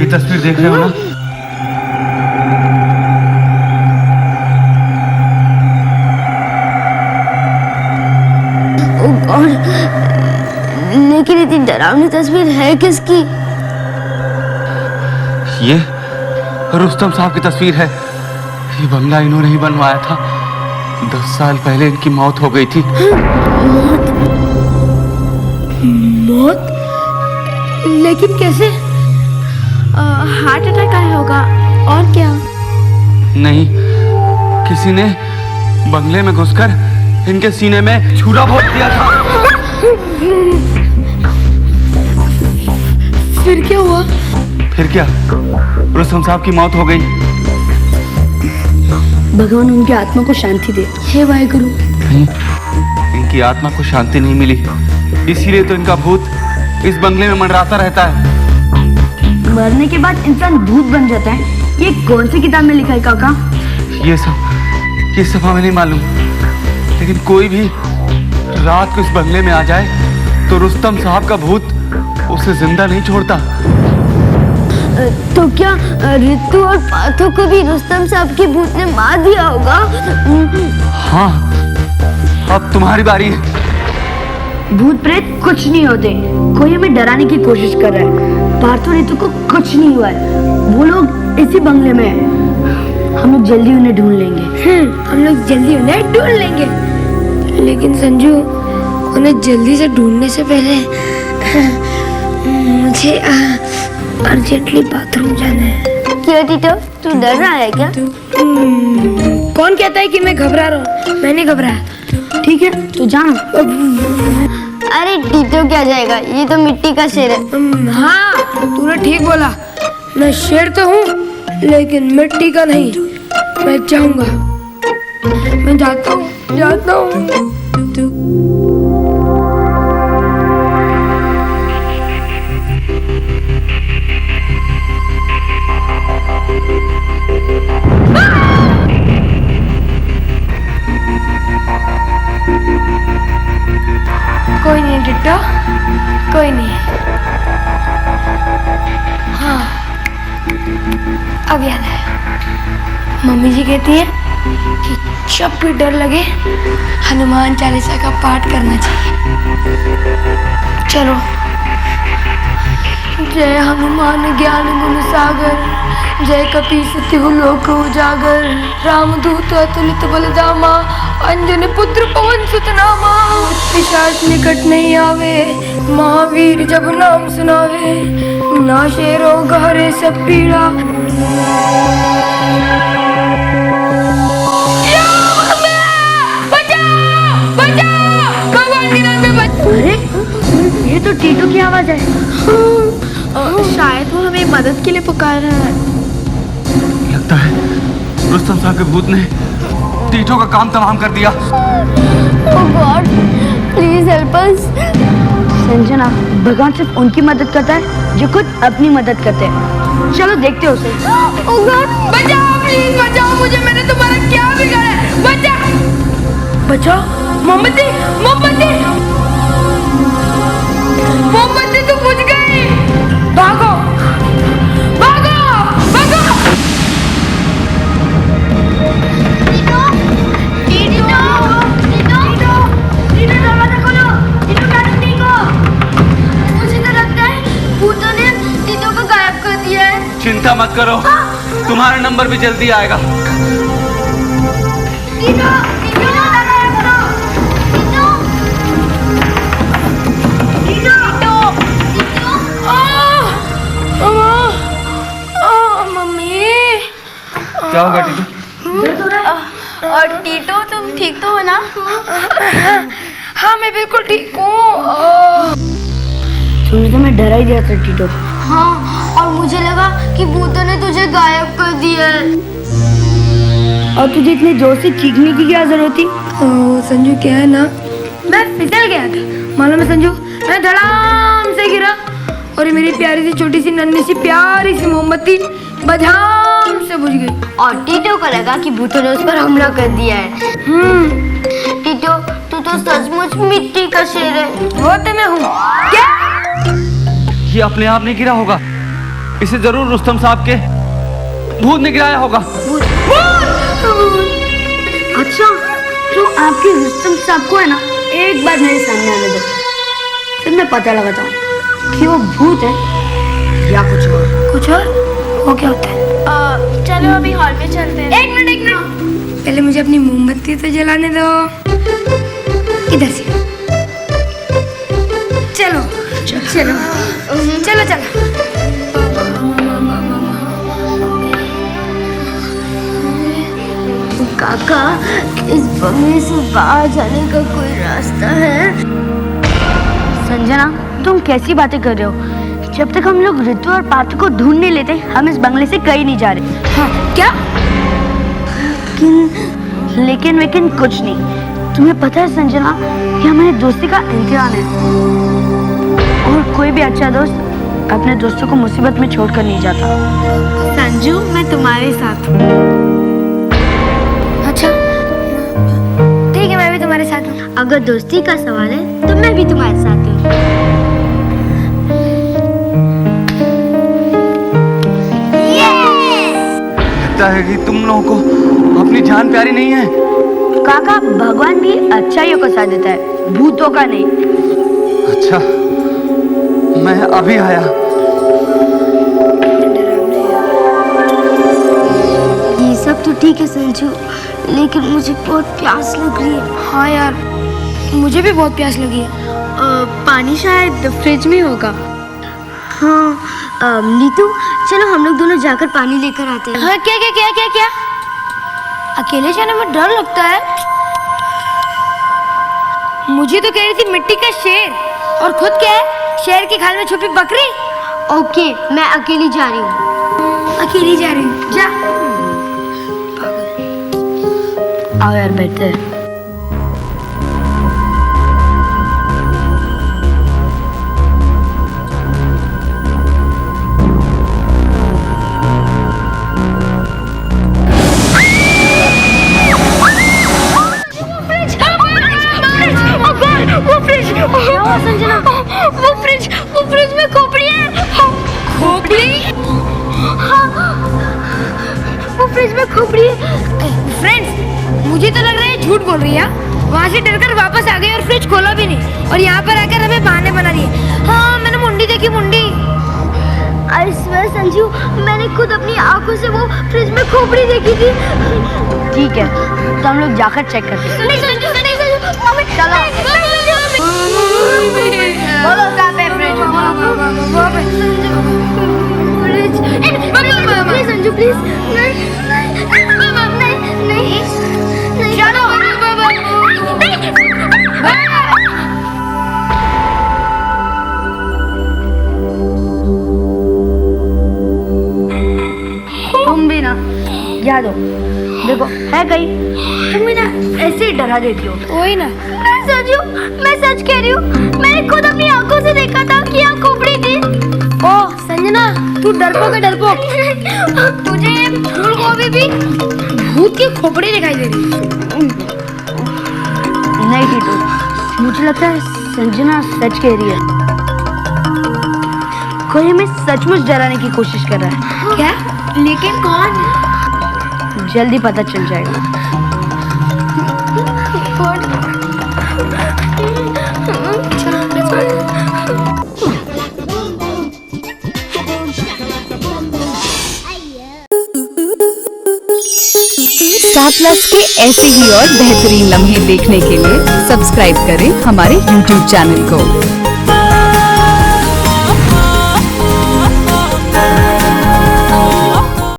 तस्वीर देख रहे हो ना? और लेकिन इतनी डरावनी तस्वीर है किसकी? ये रुस्तम साहब की तस्वीर है। ये बंगला इन्होंने ही बनवाया था। 10 साल पहले इनकी मौत हो गई थी। मौत? मौत? लेकिन कैसे? हार्ट अटैक आया होगा और क्या? नहीं, किसी ने बंगले में घुसकर इनके सीने में छुरा भोंक दिया था। फिर क्या हुआ? फिर क्या, रुस्तम साहब की मौत हो गई। भगवान उनकी आत्मा को शांति दे। हे वाहेगुरु। नहीं, इनकी आत्मा को शांति नहीं मिली, इसीलिए तो इनका भूत इस बंगले में मंडराता रहता है। मरने के बाद इंसान भूत बन जाता है, ये कौन सी किताब में लिखा है काका? ये सब हमें नहीं मालूम, लेकिन कोई भी रात को इस बंगले में आ जाए तो रुस्तम साहब का भूत उसे जिंदा नहीं छोड़ता। तो क्या रितु और पार्थो को भी रुस्तम साहब के भूत ने मार दिया होगा? हाँ, अब तुम्हारी बारी है। भूत प्रेत कुछ नहीं होते, कोई हमें डराने की कोशिश कर रहा है। पार्थो रितु को कुछ नहीं हुआ है, वो लोग इसी बंगले में हैं। हम लोग जल्दी उन्हें ढूंढ लेंगे। हम लोग जल्दी उन्हें ढूंढ लेंगे। लेकिन संजू, उन्हें जल्दी से ढूंढने से पहले मुझे अर्जेंटली बाथरूम जाना है। क्यों टीटो, तू डर रहा है क्या? कौन कहता है कि मैं घबरा रहा हूँ? मैं नहीं घबराया। ठीक है, तू जा। अरे टीटो क्या जाएगा, ये तो मिट्टी का शेर है। हाँ, तूने ठीक बोला। मैं शेर तो हूँ, लेकिन मिट्टी का नहीं। मैं जाऊंगा, मैं जाता हूँ। कोई नहीं टिट्टो, कोई नहीं। हाँ, अब याद है, मम्मी जी कहती है कि जब भी डर लगे हनुमान चालीसा का पाठ करना चाहिए। चलो, जय हनुमान ज्ञान गुण सागर, जय कपीस तिहु लोक उजागर, रामदूत अतुलित बलधामा, अंजनी पुत्र पवन सुत नामा। पिशाच निकट नहीं आवे, महावीर जब नाम सुनावे, नाशे रोग हरे सब पीड़ा। अरे, ये तो टीटो की आवाज है। शायद वो हमें मदद के लिए पुकार रहा है। लगता है रुस्तम साहब के भूत ने टीटो का काम तमाम कर दिया। Oh God, please help us. Sanjana, भगवान सिर्फ उनकी मदद करता है जो खुद अपनी मदद करते हैं। चलो देखते हो उसे। ओह गॉड, बचाओ, प्लीज बचाओ मुझे, मैंने तुम्हारा क्या बिगाड़ा है? बचाओ, मोमबत्ती, मोमबत्ती, मोमबत्ती तो बुझ गई। भागो, भागो, भागो। टीटो, टीटो, टीटो, टीटो दरवाजा खोलो, टीटो डालो टीटो। मुझे तो लगता है भूतों ने टीटो को गायब कर दिया है। चिंता मत करो, तुम्हारा नंबर भी जल्दी आएगा। टीटो, टीटो दरवाजा खोलो, टीटो, टीटो, टीटो। मम्मी, क्या होगा टीटो? और टीटो, तुम ठीक तो हो ना? हाँ, मैं बिल्कुल ठीक हूँ। तुमने तो मैं डरा ही दिया था टीटो। हाँ, और मुझे लगा कि भूतों ने तुझे गायब कर दिया है। और तुझे इतने जोर से चीखने की क्या जरूरत थी? संजू, क्या है ना, मैं फिसल गया था। मालूम है संजू, मैं धड़ाम से गिरा और मेरी प्यारी सी छोटी सी नन्ही सी प्यारी सी मोमबत्ती बधाम से बुझ गई। और टीटो को लगा कि भूतों ने उस पर हमला कर दिया है। टीटो, तू तो सचमुच मिट्टी का शेर है। वो तो मैं हूँ। क्या? ये अपने आप नहीं गिरा होगा, इसे जरूर रुस्तम साहब के भूत ने गिराया होगा। अच्छा, तो आपके रुस्तम साहब को है ना, एक बार मेरे सामने आने दो, फिर मैं पता लगाता हूँ कि वो भूत है या कुछ और। कुछ और? वो क्या होता है? चलो अभी हॉल में चलते हैं। एक मिनट, पहले मुझे अपनी मोमबत्ती तो जलाने दो। इधर से चलो चलो चलो चलो। काका, इस बंगले से बाहर जाने का कोई रास्ता है? संजना, तुम कैसी बातें कर रहे हो? जब तक हम लोग ऋतु और पार्थो को ढूंढ नहीं लेते, हम इस बंगले से कहीं नहीं जा रहे। हाँ, क्या? लेकिन कुछ नहीं। तुम्हें पता है संजना, कि हमारी दोस्ती का इम्तिहान है, और कोई भी अच्छा दोस्त अपने दोस्तों को मुसीबत में छोड़कर नहीं जाता। संजू, मैं तुम्हारे साथ हूँ। अच्छा ठीक है, मैं भी तुम्हारे साथ हूँ। अगर दोस्ती का सवाल है तो मैं भी तुम्हारे साथ हूँ। लगता है कि तुम लोगों को अपनी जान प्यारी नहीं है। काका, भगवान भी अच्छाइयों का साथ देता है, भूतों का नहीं। अच्छा, मैं अभी आया। ये सब तो ठीक है संजू, लेकिन मुझे बहुत प्यास लग रही है। हाँ यार, मुझे भी बहुत प्यास लगी है। पानी शायद फ्रिज में होगा। हाँ नीतू, चलो हम लोग दोनों जाकर पानी लेकर आते हैं। हाँ, क्या क्या क्या क्या क्या? अकेले जाने में डर लगता है। मुझे तो कह रही थी मिट्टी का शेर, और खुद क्या है, शेर की खाल में छुपी बकरी। ओके, मैं अकेली जा रही हूँ। अकेली जा रही हूँ, जा। आओ यार, बैठते हैं। संजना, वो फ्रिज में खोपड़ी है। खोपड़ी? हाँ, वो फ्रिज में खोपड़ी है। फ्रेंड्स, मुझे तो लग रहा है झूठ बोल रही है। वहाँ से डरकर वापस आ गई और फ्रिज खोला भी नहीं, और यहाँ पर आकर हमें बहाने बना दिए। हाँ, मैंने मुंडी देखी, मुंडी। आई स्वेयर संजू, मैंने खुद अपनी आंखों से वो फ्रिज में खोपड़ी देखी थी। ठीक है, तो हम लोग जाकर चेक करते हैं। नहीं संजू, चलो। बोलो कहाँ पे फ्रिज? Please Sanju, please. नहीं, चलो। तुम भी ना याद हो, देखो है कहीं। तुम भी ना ऐसे ही डरा देती हो। वही ना। संजू, मैं सच कह रही हूँ, मैंने खुद अपनी आंखों से देखा था कि यहाँ खोपड़ी थी। ओ संजना, तू डरपोक है, डरपोक। तुझे फूल गोभी भी भूत की खोपड़ी दिखाई दे रही। नहीं टीटू, मुझे लगता है संजना सच कह रही है। कोई हमें सचमुच डराने की कोशिश कर रहा है। क्या? लेकिन कौन? जल्दी पता चल जाएगा। स्टार प्लस के ऐसे ही और बेहतरीन लम्हे देखने के लिए सब्सक्राइब करें हमारे YouTube चैनल को।